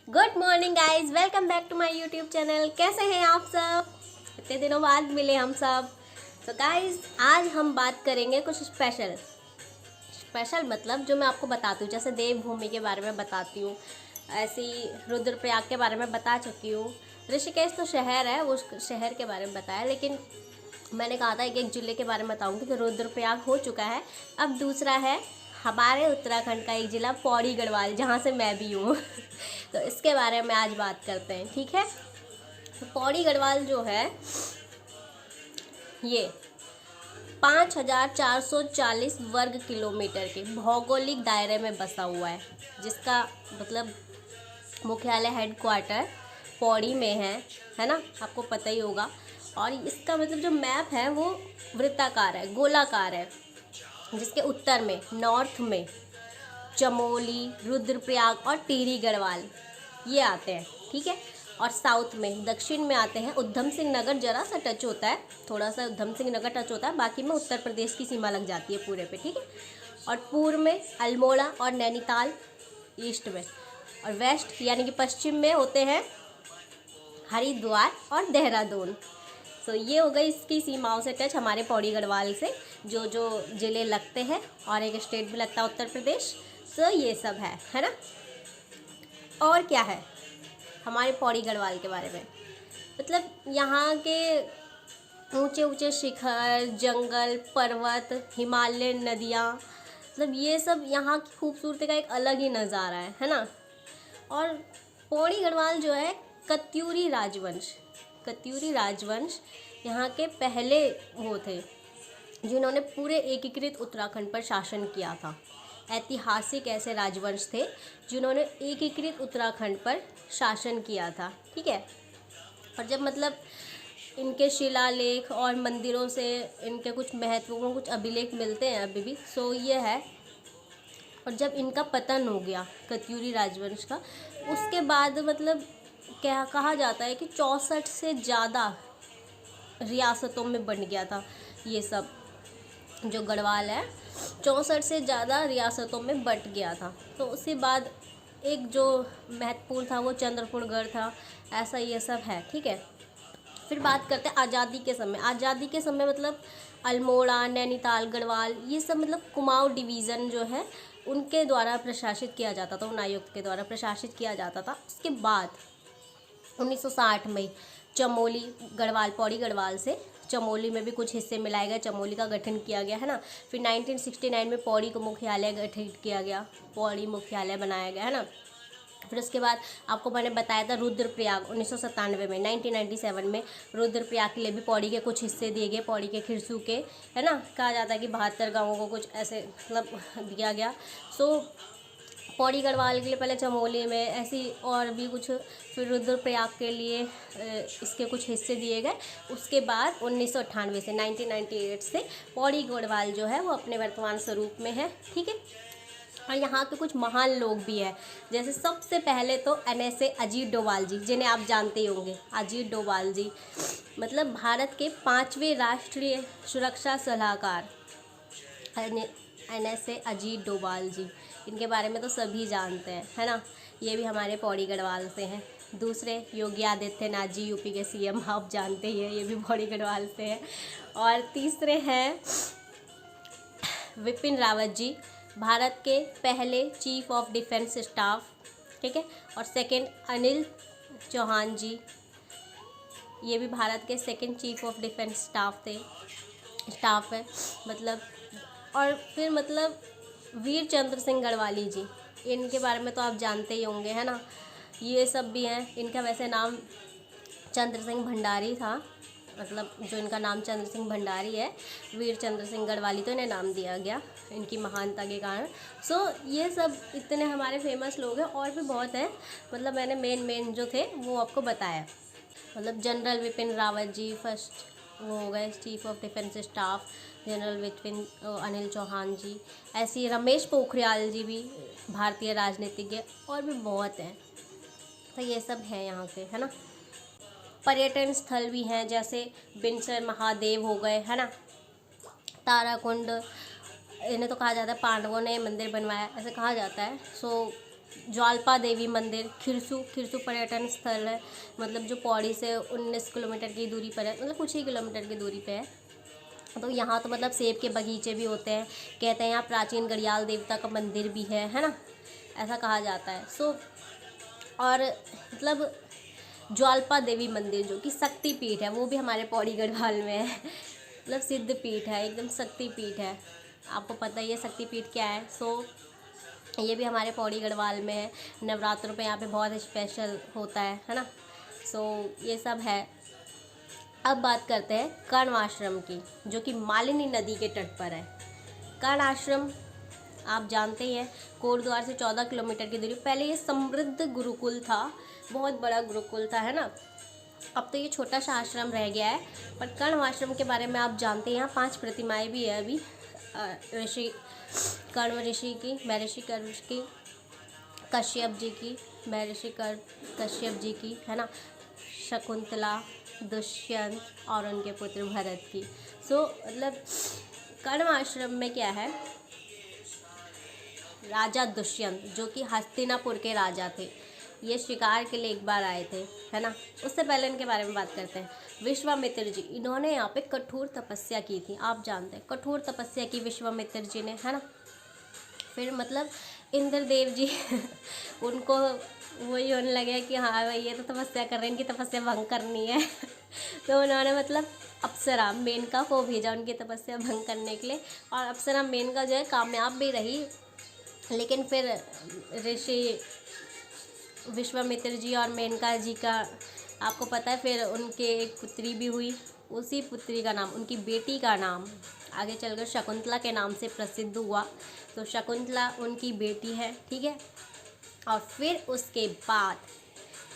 Good morning guys, welcome back to my YouTube channel. कैसे हैं आप सब? इतने दिनों बाद मिले हम सब। तो गाइज आज हम बात करेंगे कुछ स्पेशल मतलब जो मैं आपको बताती हूँ, जैसे देवभूमि के बारे में बताती हूँ, ऐसी रुद्रप्रयाग के बारे में बता चुकी हूँ। ऋषिकेश तो शहर है, उस शहर के बारे में बताया, लेकिन मैंने कहा था एक एक ज़िले के बारे में बताऊँगी। तो रुद्रप्रयाग हो चुका है, अब दूसरा है हमारे उत्तराखंड का एक ज़िला पौड़ी गढ़वाल, जहाँ से मैं भी हूँ। तो इसके बारे में आज बात करते हैं, ठीक है। तो पौड़ी गढ़वाल जो है ये 5440 वर्ग किलोमीटर के भौगोलिक दायरे में बसा हुआ है, जिसका मतलब मुख्यालय हेडक्वार्टर पौड़ी में है ना, आपको पता ही होगा। और इसका मतलब जो मैप है वो वृत्ताकार है, गोलाकार है, जिसके उत्तर में नॉर्थ में चमोली, रुद्रप्रयाग और टिहरी गढ़वाल ये आते हैं, ठीक है। और साउथ में दक्षिण में आते हैं उधम सिंह नगर, जरा सा टच होता है, थोड़ा सा उधम सिंह नगर टच होता है, बाकी में उत्तर प्रदेश की सीमा लग जाती है पूरे पे, ठीक है। और पूर्व में अल्मोड़ा और नैनीताल ईस्ट में, और वेस्ट यानी कि पश्चिम में होते हैं हरिद्वार और देहरादून। तो ये हो गई इसकी सीमाओं से टच हमारे पौड़ी गढ़वाल से जो जो ज़िले लगते हैं, और एक स्टेट भी लगता है उत्तर प्रदेश। तो ये सब है ना। और क्या है हमारे पौड़ी गढ़वाल के बारे में, मतलब यहाँ के ऊंचे ऊंचे शिखर, जंगल, पर्वत, हिमालय, नदियाँ, मतलब ये सब यहाँ की खूबसूरती का एक अलग ही नज़ारा है ना। और पौड़ी गढ़वाल जो है कत्यूरी राजवंश यहाँ के पहले वो थे जिन्होंने पूरे एकीकृत उत्तराखंड पर शासन किया था। ऐतिहासिक ऐसे राजवंश थे जिन्होंने एकीकृत उत्तराखंड पर शासन किया था, ठीक है। और जब मतलब इनके शिलालेख और मंदिरों से इनके कुछ महत्वपूर्ण कुछ अभिलेख मिलते हैं अभी भी, सो ये है। और जब इनका पतन हो गया कत्यूरी राजवंश का, उसके बाद मतलब क्या कहा जाता है कि 64 से ज़्यादा रियासतों में बन गया था ये सब। जो गढ़वाल है 64 से ज़्यादा रियासतों में बंट गया था। तो उसके बाद एक जो महत्वपूर्ण था वो चंद्रपुरगढ़ था, ऐसा ये सब है, ठीक है। फिर बात करते हैं आज़ादी के समय मतलब अल्मोड़ा, नैनीताल, गढ़वाल ये सब मतलब कुमाऊं डिवीज़न जो है उनके द्वारा प्रशासित किया जाता था, उन आयुक्त के द्वारा प्रशासित किया जाता था। उसके बाद 1960 में चमोली गढ़वाल, पौड़ी गढ़वाल से चमोली में भी कुछ हिस्से मिलाए गए, चमोली का गठन किया गया है ना। फिर 1969 में पौड़ी को मुख्यालय गठित किया गया, पौड़ी मुख्यालय बनाया गया है ना। फिर उसके बाद आपको मैंने बताया था रुद्रप्रयाग 1997 में, 1997 में रुद्रप्रयाग के लिए भी पौड़ी के कुछ हिस्से दिए गए, पौड़ी के खिरसू के, है ना। कहा जाता है कि 72 गाँवों को कुछ ऐसे मतलब दिया गया। सो पौड़ी गढ़वाल के लिए पहले चमोली में ऐसी और भी कुछ, फिर रुद्रप्रयाग के लिए इसके कुछ हिस्से दिए गए। उसके बाद 1998 से 1998 से पौड़ी गढ़वाल जो है वो अपने वर्तमान स्वरूप में है, ठीक है। और यहाँ के कुछ महान लोग भी हैं, जैसे सबसे पहले तो NSA अजीत डोभाल जी, जिन्हें आप जानते ही होंगे। अजीत डोभाल जी मतलब भारत के 5वें राष्ट्रीय सुरक्षा सलाहकार NSA अजीत डोभाल जी, इनके बारे में तो सभी जानते हैं, है ना। ये भी हमारे पौड़ी गढ़वाल से हैं। दूसरे योगी आदित्यनाथ जी, यूपी के CM, आप जानते ही हैं, ये भी पौड़ी गढ़वाल से हैं। और तीसरे हैं विपिन रावत जी, भारत के पहले चीफ ऑफ डिफेंस स्टाफ, ठीक है। और सेकंड अनिल चौहान जी, ये भी भारत के second chief of defence staff है मतलब। और फिर मतलब वीर चंद्र सिंह गढ़वाली जी, इनके बारे में तो आप जानते ही होंगे, है ना। ये सब भी हैं। इनका वैसे नाम चंद्र सिंह भंडारी था, मतलब जो इनका नाम चंद्र सिंह भंडारी है, वीर चंद्र सिंह गढ़वाली तो इन्हें नाम दिया गया इनकी महानता के कारण। सो ये सब इतने हमारे फेमस लोग हैं, और भी बहुत हैं, मतलब मैंने मेन जो थे वो आपको बताया। मतलब जनरल विपिन रावत जी फर्स्ट वो हो गए chief of defence staff, general Vipin Anil Chauhan ji, ऐसी रमेश पोखरियाल जी भी भारतीय राजनीतिज्ञ, और भी बहुत हैं। तो ये सब है यहाँ के, है ना। पर्यटन स्थल भी हैं, जैसे बिनसर महादेव हो गए, है ना। ताराकुंड, इन्हें तो कहा जाता है पांडवों ने मंदिर बनवाया, ऐसे कहा जाता है। सो ज्वाल्पा देवी मंदिर, खिरसू पर्यटन स्थल है, मतलब जो पौड़ी से 19 किलोमीटर की दूरी पर है, मतलब कुछ ही किलोमीटर की दूरी पे है। तो यहाँ तो मतलब सेब के बगीचे भी होते हैं, कहते हैं यहाँ प्राचीन घड़ियाल देवता का मंदिर भी है ना, ऐसा कहा जाता है। और मतलब ज्वाल्पा देवी मंदिर जो कि शक्ति पीठ है, वो भी हमारे पौड़ी गढ़वाल में है। मतलब सिद्ध पीठ है, एकदम शक्ति पीठ है, आपको पता ही है शक्ति पीठ क्या है। ये भी हमारे पौड़ी गढ़वाल में है। नवरात्रों पे यहाँ पे बहुत स्पेशल होता है ना। ये सब है। अब बात करते हैं कर्ण आश्रम की, जो कि मालिनी नदी के तट पर है। कर्ण आश्रम आप जानते ही हैं, कोटद्वार से 14 किलोमीटर की दूरी। पहले ये समृद्ध गुरुकुल था, बहुत बड़ा गुरुकुल था, है ना। अब तो ये छोटा सा आश्रम रह गया है। पर कर्ण आश्रम के बारे में आप जानते हैं, यहाँ 5 प्रतिमाएँ भी है अभी ऋषि कर्ण ऋषि की, महर्षि कर्ण की, कश्यप जी की, महर्षि कश्यप जी की, है ना, शकुंतला, दुष्यंत और उनके पुत्र भरत की। मतलब कर्ण आश्रम में क्या है, राजा दुष्यंत जो कि हस्तिनापुर के राजा थे, ये शिकार के लिए एक बार आए थे, है ना। उससे पहले इनके बारे में बात करते हैं। विश्वामित्र जी, इन्होंने यहाँ पे कठोर तपस्या की थी, आप जानते हैं कठोर तपस्या की विश्वामित्र जी ने, है ना। फिर मतलब इंद्रदेव जी उनको वही होने लगे कि हाँ भाई ये तो तपस्या कर रहे हैं, इनकी तपस्या भंग करनी है तो उन्होंने मतलब अप्सरा मेनका को भेजा उनकी तपस्या भंग करने के लिए। और अप्सरा मेनका जो है कामयाब भी रही, लेकिन फिर ऋषि विश्वामित्र जी और मेनका जी का आपको पता है, फिर उनके एक पुत्री भी हुई। उसी पुत्री का नाम, उनकी बेटी का नाम आगे चलकर शकुंतला के नाम से प्रसिद्ध हुआ। तो शकुंतला उनकी बेटी है, ठीक है। और फिर उसके बाद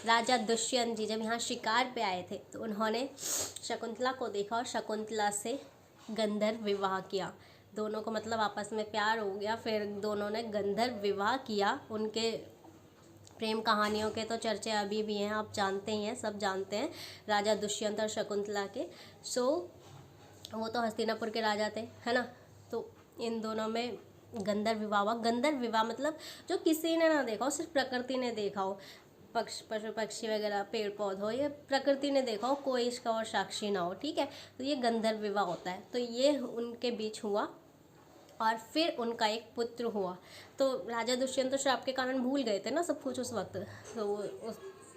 राजा दुष्यंत जी जब यहाँ शिकार पे आए थे, तो उन्होंने शकुंतला को देखा और शकुंतला से गंधर्व विवाह किया। दोनों को मतलब आपस में प्यार हो गया, फिर दोनों ने गंधर्व विवाह किया। उनके प्रेम कहानियों के तो चर्चे अभी भी हैं, आप जानते ही हैं, सब जानते हैं राजा दुष्यंत और शकुंतला के। वो तो हस्तिनापुर के राजा थे, है ना। तो इन दोनों में गंधर्व विवाह हुआ। गंधर्व विवाह मतलब जो किसी ने ना देखा हो, सिर्फ प्रकृति ने देखा हो, पशु पक्षी वगैरह पेड़ पौधे हो, ये प्रकृति ने देखा हो, कोई इसका और साक्षी ना हो, ठीक है। तो ये गंधर्व विवाह होता है। तो ये उनके बीच हुआ और फिर उनका एक पुत्र हुआ। तो राजा दुष्यंत तो श्राप के कारण भूल गए थे ना सब कुछ उस वक्त।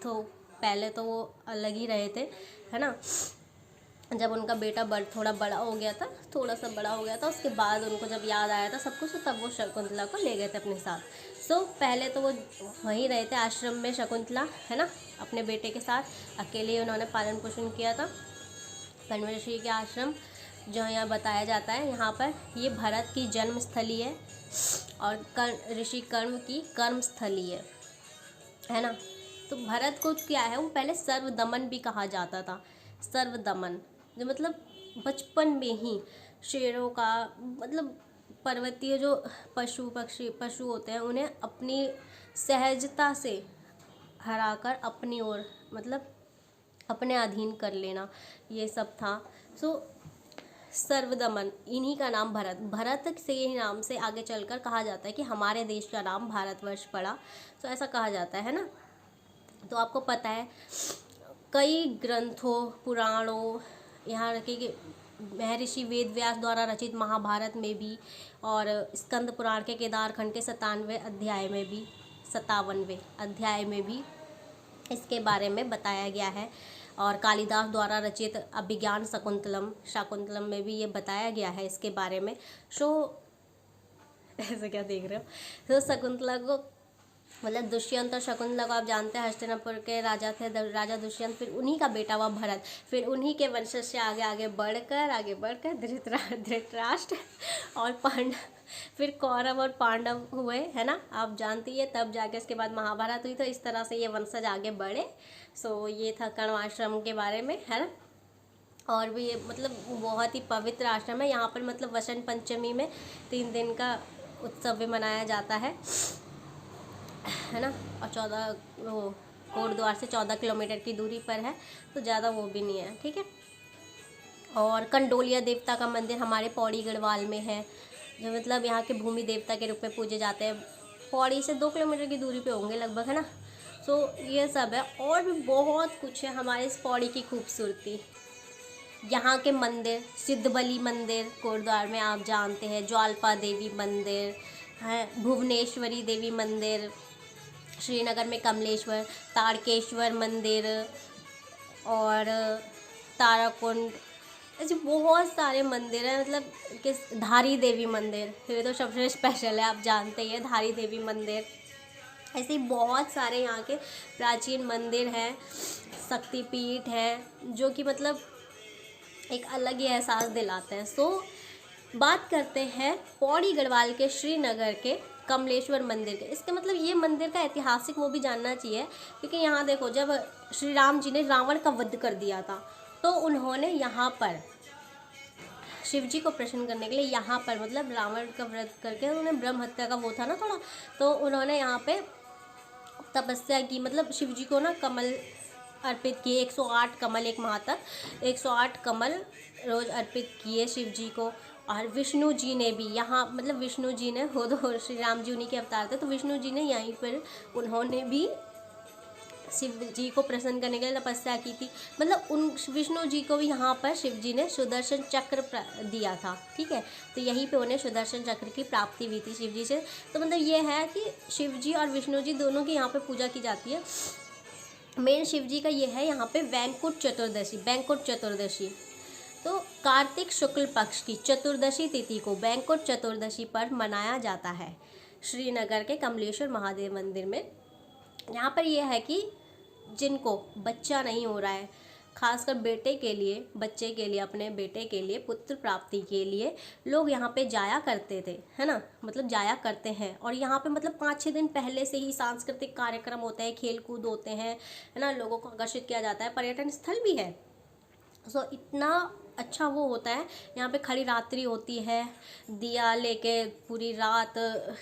तो पहले तो वो अलग ही रहे थे, है ना। जब उनका बेटा थोड़ा बड़ा हो गया था, थोड़ा सा बड़ा हो गया था, उसके बाद उनको जब याद आया था सब कुछ, तो तब वो शकुंतला को ले गए थे अपने साथ। पहले तो वो वहीं रहे थे आश्रम में, शकुंतला, है ना, अपने बेटे के साथ अकेले उन्होंने पालन पोषण किया था। कण्व ऋषि के आश्रम जो यहाँ बताया जाता है, यहाँ पर ये भरत की जन्मस्थली है और ऋषि कर्म की कर्मस्थली है ना। तो भरत को क्या है, वो पहले सर्वदमन भी कहा जाता था। सर्वदमन जो मतलब बचपन में ही शेरों का, मतलब पर्वतीय जो पशु होते हैं, उन्हें अपनी सहजता से हराकर अपनी ओर, मतलब अपने अधीन कर लेना, ये सब था। सर्वदमन, इन्हीं का नाम भरत से ही नाम से आगे चलकर कहा जाता है कि हमारे देश का नाम भारतवर्ष पड़ा। ऐसा कहा जाता है ना। तो आपको पता है कई ग्रंथों, पुराणों, यहाँ रखे कि महर्षि वेद व्यास द्वारा रचित महाभारत में भी, और स्कंद पुराण के केदारखंड के 57वें अध्याय में भी इसके बारे में बताया गया है। और कालिदास द्वारा रचित अभिज्ञान शाकुंतलम में भी ये बताया गया है इसके बारे में। ऐसे क्या देख रहे हो। तो शकुंतला को, मतलब दुष्यंत और शकुंतला को आप जानते हैं, हस्तिनापुर के राजा थे राजा दुष्यंत, फिर उन्हीं का बेटा हुआ भरत, फिर उन्हीं के वंशज से आगे बढ़कर धृतराष्ट्र और पांडव, फिर कौरव और पांडव हुए, है ना, आप जानती है। तब जाके इसके बाद महाभारत हुई। तो इस तरह से ये वंशज आगे बढ़े। ये था कण्व आश्रम के बारे में, है ना। और भी ये मतलब बहुत ही पवित्र आश्रम है। यहाँ पर मतलब वसंत पंचमी में 3 दिन का उत्सव भी मनाया जाता है ना। और कोटद्वार से 14 किलोमीटर की दूरी पर है, तो ज़्यादा वो भी नहीं है, ठीक है। और कंडोलिया देवता का मंदिर हमारे पौड़ी गढ़वाल में है, जो मतलब यहाँ के भूमि देवता के रूप में पूजे जाते हैं। पौड़ी से 2 किलोमीटर की दूरी पे होंगे लगभग, है ना। सो ये सब है, और भी बहुत कुछ है हमारे इस पौड़ी की खूबसूरती। यहाँ के मंदिर, सिद्धबली मंदिर कोटद्वार में आप जानते हैं, ज्वालपा देवी मंदिर है, भुवनेश्वरी देवी मंदिर, श्रीनगर में कमलेश्वर, तारकेश्वर मंदिर और ताराकुंड, ऐसे बहुत सारे मंदिर हैं। मतलब किस धारी देवी मंदिर, ये तो सबसे स्पेशल है, आप जानते ही हैं धारी देवी मंदिर। ऐसे ही बहुत सारे यहाँ के प्राचीन मंदिर हैं, शक्तिपीठ हैं, जो कि मतलब एक अलग ही एहसास दिलाते हैं। सो बात करते हैं पौड़ी गढ़वाल के श्रीनगर के कमलेश्वर मंदिर के। इसके मतलब ये मंदिर का ऐतिहासिक वो भी जानना चाहिए, क्योंकि यहाँ देखो, जब श्री राम जी ने रावण का वध कर दिया था, तो उन्होंने यहाँ पर शिव जी को प्रसन्न करने के लिए यहाँ पर मतलब रावण का व्रत करके उन्होंने ब्रह्म हत्या का वो था ना थोड़ा, तो उन्होंने यहाँ पे तपस्या की। मतलब शिव जी को ना कमल अर्पित किए, 108 कमल, एक माह तक 108 कमल रोज़ अर्पित किए शिव जी को। और विष्णु जी ने भी यहाँ, मतलब विष्णु जी ने हो तो श्री राम जी उन्हीं के अवतार थे, तो विष्णु जी ने यहीं पर उन्होंने भी शिव जी को प्रसन्न करने के लिए तपस्या की थी। मतलब उन विष्णु जी को भी यहाँ पर शिव जी ने सुदर्शन चक्र दिया था, ठीक है। तो यहीं पे उन्हें सुदर्शन चक्र की प्राप्ति हुई थी शिव जी से। तो मतलब ये है कि शिव जी और विष्णु जी दोनों की यहाँ पे पूजा की जाती है। मेन शिव जी का ये है यहाँ पे वैंकुट चतुर्दशी, वैंकुट चतुर्दशी। तो कार्तिक शुक्ल पक्ष की चतुर्दशी तिथि को वैंकुट चतुर्दशी पर मनाया जाता है श्रीनगर के कमलेश्वर महादेव मंदिर में। यहाँ पर यह है कि जिनको बच्चा नहीं हो रहा है, खासकर बेटे के लिए, बच्चे के लिए, अपने बेटे के लिए, पुत्र प्राप्ति के लिए लोग यहाँ पे जाया करते थे, है ना। मतलब जाया करते हैं, और यहाँ पे मतलब 5-6 दिन पहले से ही सांस्कृतिक कार्यक्रम होते हैं, खेल कूद होते हैं, है ना। लोगों को आकर्षित किया जाता है, पर्यटन स्थल भी है। सो इतना अच्छा वो होता है। यहाँ पे खड़ी रात्रि होती है, दिया लेके पूरी रात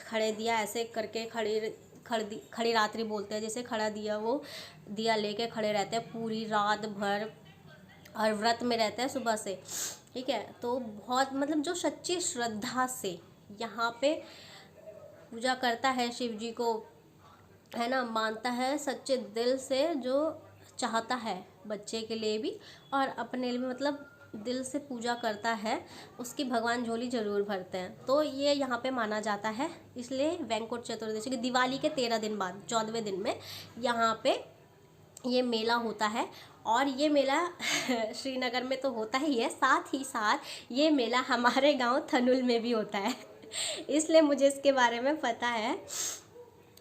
खड़े, दिया ऐसे करके खड़ी रात्रि बोलते हैं, जैसे खड़ा दिया, वो दिया लेके खड़े रहते हैं पूरी रात भर, और व्रत में रहते हैं सुबह से, ठीक है। तो बहुत मतलब जो सच्ची श्रद्धा से यहाँ पे पूजा करता है शिव जी को, है ना, मानता है सच्चे दिल से, जो चाहता है बच्चे के लिए भी और अपने लिए भी, मतलब दिल से पूजा करता है, उसकी भगवान झोली जरूर भरते हैं। तो ये यहाँ पे माना जाता है। इसलिए वैंकुट चतुर्दशी की दिवाली के 13 दिन बाद 14वें दिन में यहाँ पे ये मेला होता है। और ये मेला श्रीनगर में तो होता ही है, साथ ही साथ ये मेला हमारे गांव थनुल में भी होता है इसलिए मुझे इसके बारे में पता है।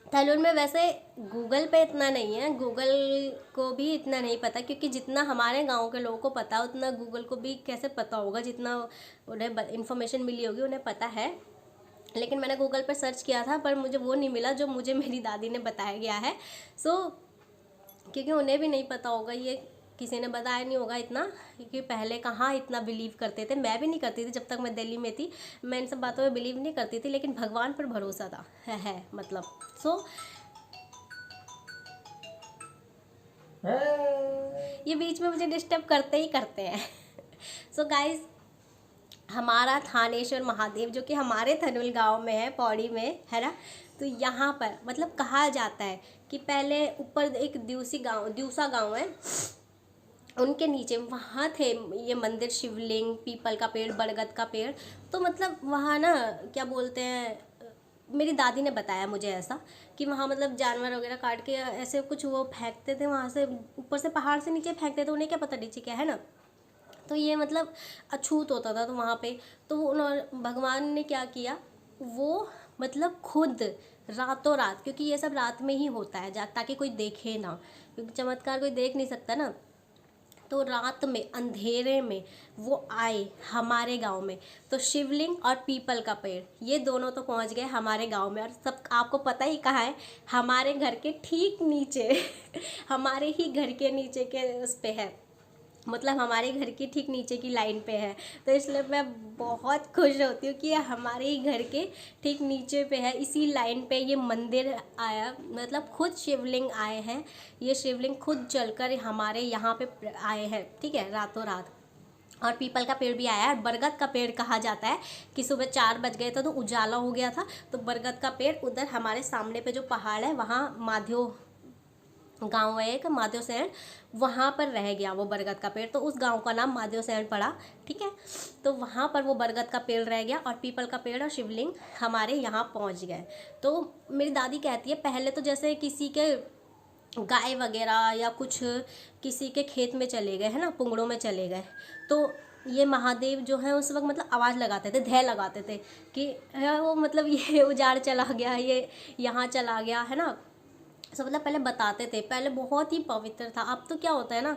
थैलूर में वैसे गूगल पे इतना नहीं है, गूगल को भी इतना नहीं पता, क्योंकि जितना हमारे गांव के लोगों को पता उतना गूगल को भी कैसे पता होगा, जितना उन्हें इन्फॉर्मेशन मिली होगी उन्हें पता है। लेकिन मैंने गूगल पे सर्च किया था, पर मुझे वो नहीं मिला जो मुझे मेरी दादी ने बताया गया है। क्योंकि उन्हें भी नहीं पता होगा, ये किसी ने बताया नहीं होगा इतना, क्योंकि पहले कहाँ इतना बिलीव करते थे। मैं भी नहीं करती थी, जब तक मैं दिल्ली में थी मैं इन सब बातों में बिलीव नहीं करती थी, लेकिन भगवान पर भरोसा था, है मतलब। ये बीच में मुझे डिस्टर्ब करते ही करते हैं। सो गाइज, हमारा थानेश्वर महादेव जो कि हमारे थनुल गांव में है, पौड़ी में, है ना। तो यहाँ पर मतलब कहा जाता है कि पहले ऊपर एक दिवसा गांव है, उनके नीचे वहाँ थे ये मंदिर, शिवलिंग, पीपल का पेड़, बरगद का पेड़। तो मतलब वहाँ ना क्या बोलते हैं, मेरी दादी ने बताया मुझे ऐसा कि वहाँ मतलब जानवर वगैरह काट के ऐसे कुछ वो फेंकते थे, वहाँ से ऊपर से पहाड़ से नीचे फेंकते थे, उन्हें क्या पता नीचे क्या है ना। तो ये मतलब अछूत होता था तो वहाँ पे, तो उन्होंने भगवान ने क्या किया, वो मतलब खुद रातों रात, क्योंकि ये सब रात में ही होता है ताकि कोई देखे ना, क्योंकि चमत्कार कोई देख नहीं सकता ना। तो रात में अंधेरे में वो आए हमारे गांव में। तो शिवलिंग और पीपल का पेड़, ये दोनों तो पहुंच गए हमारे गांव में। और सब आपको पता ही कहाँ है, हमारे घर के ठीक नीचे हमारे ही घर के नीचे के उस पे है, मतलब हमारे घर की ठीक नीचे की लाइन पे है। तो इसलिए मैं बहुत खुश होती हूँ कि ये हमारे ही घर के ठीक नीचे पे है, इसी लाइन पे ये मंदिर आया, मतलब खुद शिवलिंग आए हैं, ये शिवलिंग खुद चलकर हमारे यहाँ पे आए हैं, ठीक है, रातों रात। और पीपल का पेड़ भी आया है। बरगद का पेड़ कहा जाता है कि सुबह 4 बज गए थे तो उजाला हो गया था, तो बरगद का पेड़ उधर हमारे सामने पे जो पहाड़ है वहाँ माध्यो गांव है एक, माध्यो सैण, वहाँ पर रह गया वो बरगद का पेड़, तो उस गांव का नाम माध्यो सैण पड़ा। ठीक है, तो वहाँ पर वो बरगद का पेड़ रह गया और पीपल का पेड़ और शिवलिंग हमारे यहाँ पहुँच गए। तो मेरी दादी कहती है पहले तो जैसे किसी के गाय वगैरह या कुछ किसी के खेत में चले गए है ना, पुंगड़ों में चले गए, तो ये महादेव जो है उस वक्त मतलब आवाज़ लगाते थे, धै लगाते थे कि वो मतलब ये उजाड़ चला गया, ये यहाँ चला गया है ना। सो मतलब पहले बताते थे, पहले बहुत ही पवित्र था। अब तो क्या होता है ना,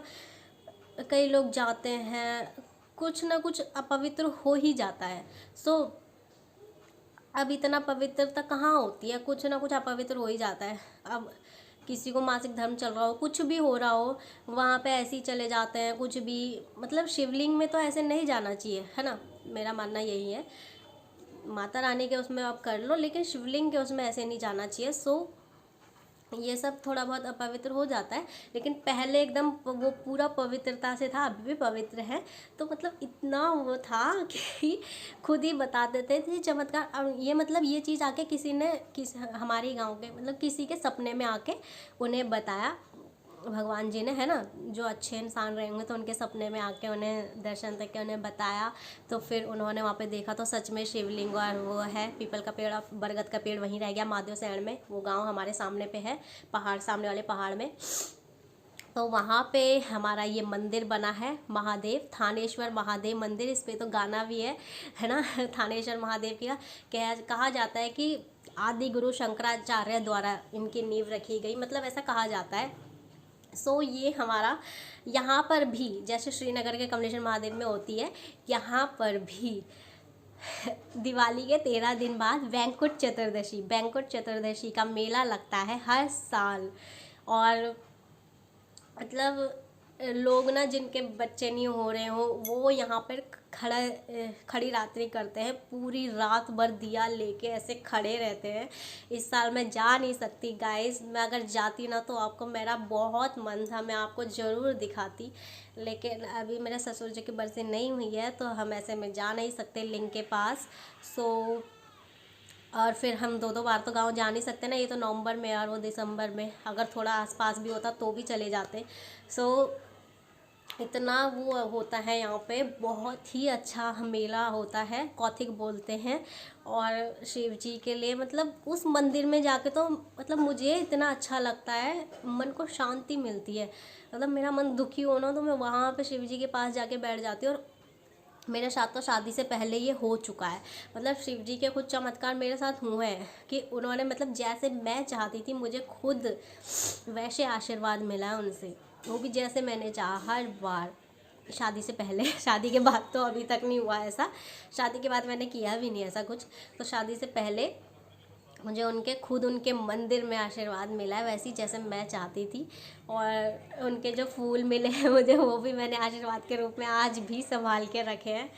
कई लोग जाते हैं कुछ ना कुछ अपवित्र हो ही जाता है। सो अब इतना पवित्रता कहाँ होती है, कुछ ना कुछ अपवित्र हो ही जाता है। अब किसी को मासिक धर्म चल रहा हो, कुछ भी हो रहा हो, वहाँ पे ऐसे ही चले जाते हैं कुछ भी, मतलब शिवलिंग में तो ऐसे नहीं जाना चाहिए है ना, मेरा मानना यही है। माता रानी के उसमें आप कर लो, लेकिन शिवलिंग के उसमें ऐसे नहीं जाना चाहिए। सो ये सब थोड़ा बहुत अपवित्र हो जाता है, लेकिन पहले एकदम वो पूरा पवित्रता से था, अभी भी पवित्र है। तो मतलब इतना वो था कि खुद ही बता देते थे चमत्कार। और ये मतलब ये चीज़ आके किसी ने हमारे गांव के मतलब किसी के सपने में आके उन्हें बताया भगवान जी ने, है ना, जो अच्छे इंसान रहेंगे तो उनके सपने में आके उन्हें दर्शन तक के उन्हें बताया। तो फिर उन्होंने वहाँ पे देखा तो सच में शिवलिंग और वो है पीपल का पेड़ और बरगद का पेड़ वहीं रह गया माध्यो सैण में, वो गांव हमारे सामने पे है, पहाड़ सामने वाले पहाड़ में। तो वहाँ पे हमारा ये मंदिर बना है महादेव, थानेश्वर महादेव मंदिर, इस पे तो गाना भी है ना थानेश्वर महादेव की कहा जाता है कि आदि गुरु शंकराचार्य द्वारा इनकी नींव रखी गई, मतलब ऐसा कहा जाता है। सो ये हमारा यहाँ पर भी जैसे श्रीनगर के कमलेश्वर महादेव में होती है, यहाँ पर भी दिवाली के 13 दिन बाद बैंकुट चतुर्दशी का मेला लगता है हर साल। और मतलब लोग ना जिनके बच्चे नहीं हो रहे हो वो यहाँ पर खड़ी रात्रि करते हैं, पूरी रात भर दिया लेके ऐसे खड़े रहते हैं। इस साल मैं जा नहीं सकती गाइस, मैं अगर जाती ना तो आपको, मेरा बहुत मन था मैं आपको ज़रूर दिखाती, लेकिन अभी मेरे ससुर जी की बरसी नहीं हुई है तो हम ऐसे में जा नहीं सकते लिंग के पास। सो और फिर हम 2-2 बार तो गांव जा नहीं सकते ना, ये तो नवंबर में और वो दिसंबर में, अगर थोड़ा आसपास भी होता तो भी चले जाते। सो इतना वो होता है यहाँ पे, बहुत ही अच्छा मेला होता है, कौथिग बोलते हैं। और शिव जी के लिए मतलब उस मंदिर में जाके तो मतलब मुझे इतना अच्छा लगता है, मन को शांति मिलती है। मतलब मेरा मन दुखी हो ना तो मैं वहाँ पे शिव जी के पास जाके बैठ जाती हूँ। और मेरे साथ तो शादी से पहले ये हो चुका है, मतलब शिव जी के कुछ चमत्कार मेरे साथ हुए हैं कि उन्होंने मतलब जैसे मैं चाहती थी मुझे खुद वैसे आशीर्वाद मिला है उनसे, वो भी जैसे मैंने चाहा हर बार। शादी से पहले शादी के बाद तो अभी तक नहीं हुआ ऐसा, शादी के बाद मैंने किया भी नहीं ऐसा कुछ, तो शादी से पहले मुझे उनके मंदिर में आशीर्वाद मिला है वैसे ही जैसे मैं चाहती थी। और उनके जो फूल मिले हैं मुझे वो भी मैंने आशीर्वाद के रूप में आज भी संभाल के रखे हैं।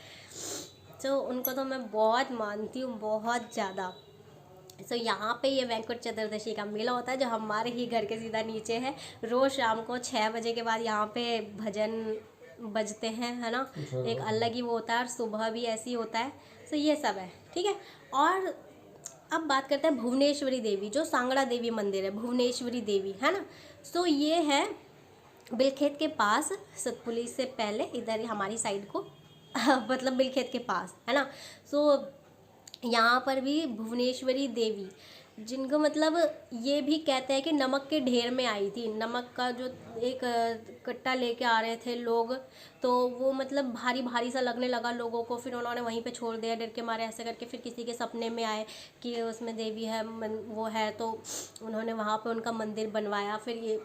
तो उनको तो मैं बहुत मानती हूँ, बहुत ज़्यादा। सो यहाँ पे ये बैंकुट चतुर्दशी का मेला होता है जो हमारे ही घर के सीधा नीचे है। रोज़ शाम को 6 बजे के बाद यहाँ पे भजन बजते हैं, है ना, एक अलग ही वो होता है। और सुबह भी ऐसी होता है। सो ये सब है, ठीक है। और अब बात करते हैं भुवनेश्वरी देवी, जो सांगड़ा देवी मंदिर है, भुवनेश्वरी देवी, है ना। सो ये है बिलखेत के पास, सतपुली से पहले इधर हमारी साइड को मतलब बिलखेत के पास, है ना। सो यहाँ पर भी भुवनेश्वरी देवी, जिनको मतलब ये भी कहते हैं कि नमक के ढेर में आई थी, नमक का जो एक कट्टा लेके आ रहे थे लोग, तो वो मतलब भारी भारी सा लगने लगा लोगों को, फिर उन्होंने वहीं पे छोड़ दिया डर के मारे ऐसे करके। फिर किसी के सपने में आए कि उसमें देवी है, वो है, तो उन्होंने वहाँ पे उनका मंदिर बनवाया। फिर ये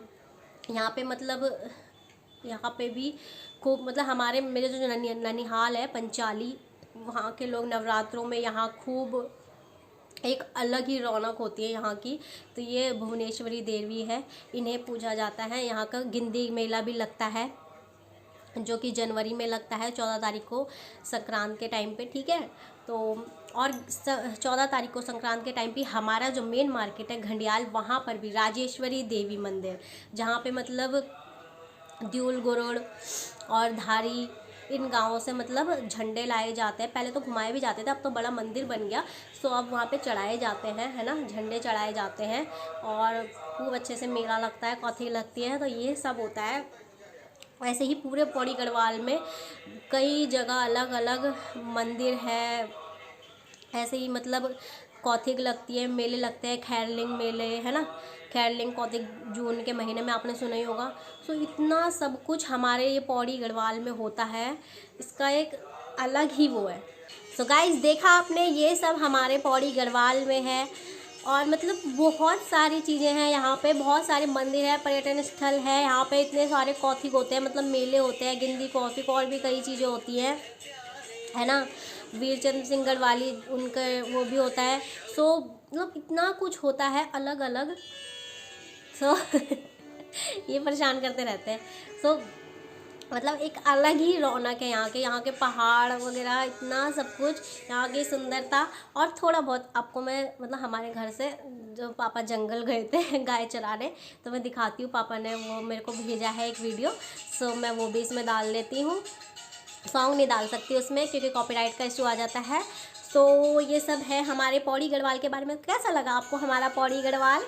यहाँ पे मतलब यहाँ पे भी खूब मतलब हमारे मेरे जो ननिहाल है पंचाली, वहाँ के लोग नवरात्रों में यहाँ खूब एक अलग ही रौनक होती है यहाँ की। तो ये भुवनेश्वरी देवी है, इन्हें पूजा जाता है। यहाँ का गिंदी मेला भी लगता है जो कि जनवरी में लगता है 14 तारीख को संक्रांत के टाइम पे, ठीक है। तो और 14 तारीख को संक्रांत के टाइम पे हमारा जो मेन मार्केट है घंडियाल, वहाँ पर भी राजेश्वरी देवी मंदिर, जहाँ पे मतलब द्यूल गुरुड़ और धारी इन गाँवों से मतलब झंडे लाए जाते हैं। पहले तो घुमाए भी जाते थे, अब तो बड़ा मंदिर बन गया, सो अब वहाँ पे चढ़ाए जाते हैं, है ना, झंडे चढ़ाए जाते हैं और खूब अच्छे से मेला लगता है, कॉथी लगती है, तो ये सब होता है। ऐसे ही पूरे पौड़ी गढ़वाल में कई जगह अलग अलग मंदिर है, ऐसे ही मतलब कौथिग लगती है, मेले लगते हैं, खैरलिंग मेले, है ना, खैरलिंग कौथिग जून के महीने में आपने सुना ही होगा। सो इतना सब कुछ हमारे ये पौड़ी गढ़वाल में होता है, इसका एक अलग ही वो है। सो गाइस, देखा आपने, ये सब हमारे पौड़ी गढ़वाल में है और मतलब बहुत सारी चीज़ें हैं यहाँ पे, बहुत सारे मंदिर है, पर्यटन स्थल है यहाँ पे, इतने सारे कौथिग होते हैं, मतलब मेले होते हैं, गिंदी कौथिग और भी कई चीज़ें होती हैं, है ना, वीरचंद्र सिंह गढ़वाली उनका वो भी होता है। सो मतलब इतना कुछ होता है अलग अलग। सो ये परेशान करते रहते हैं। सो मतलब एक अलग ही रौनक है यहाँ के पहाड़ वगैरह, इतना सब कुछ, यहाँ की सुंदरता। और थोड़ा बहुत आपको मैं मतलब हमारे घर से जो पापा जंगल गए थे गाय चराने, तो मैं दिखाती हूँ, पापा ने वो मेरे को भेजा है एक वीडियो, सो मैं वो भी इसमें डाल लेती हूँ। सॉन्ग नहीं डाल सकती उसमें क्योंकि कॉपीराइट का इशू आ जाता है। तो ये सब है हमारे पौड़ी गढ़वाल के बारे में। कैसा लगा आपको हमारा पौड़ी गढ़वाल,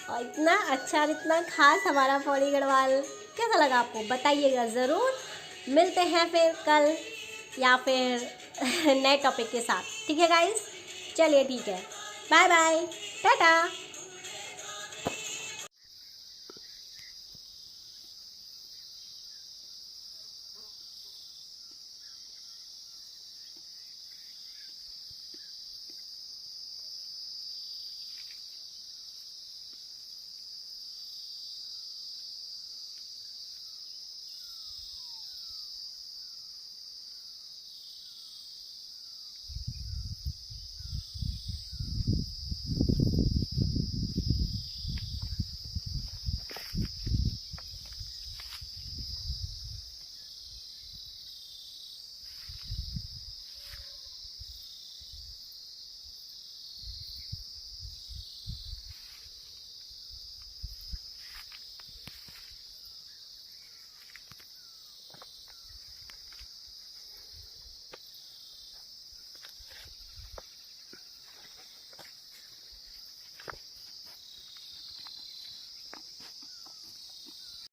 और इतना अच्छा और इतना खास हमारा पौड़ी गढ़वाल कैसा लगा आपको, बताइएगा ज़रूर। मिलते हैं फिर कल या फिर नए टॉपिक के साथ, ठीक है गाइस, चलिए ठीक है, बाय बाय, टाटा।